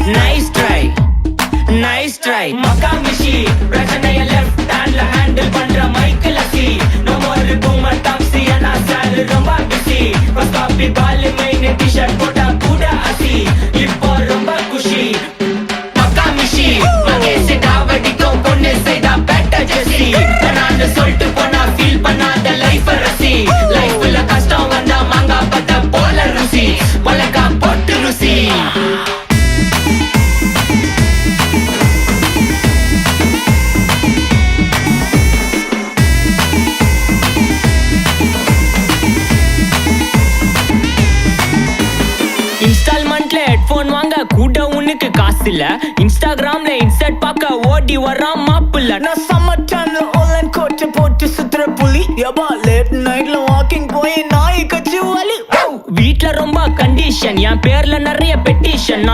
nice try, nice try. Makamishi, பிரச்சனைய left handல handle பண்ற Michael அசி. No more boomer taxi and sir ரொம்ப busy. First copy ball main t-shirt போட்டா கூட அசி. இப்போ ரொம்ப குஷி. Makamishi, மகேஷ் டாவடிக்கும் பொண்ணு செய்தா better ஜெசி. நான் சொல்லிட்டு போனா feel பண்ணாத life ரசி. லைஃப்ல கஷ்டம் வந்தா மாங்கா பத்த போல ருசி. மலக்கா போட்டு ருசி. இன்ஸ்டால்மெண்ட்ல ஹெட்போன் வாங்க கூட உனக்கு காசு இல்ல. இன்ஸ்டாகிராம்ல இன்ஸ்டன்ட் பார்க்க ஓடி வரான் மாப்பிள்ள. நான் சம்மர் டைம்ல ஆன்லைன் கோட்டை போட்டு சுத்துற புலி. யபா லேட் நைட்ல வாக்கிங் போய் நாய் கச்சி வலி. வீட்ல ரொம்ப கண்டிஷன், என் பேர்ல நிறைய பெட்டிஷன். நான்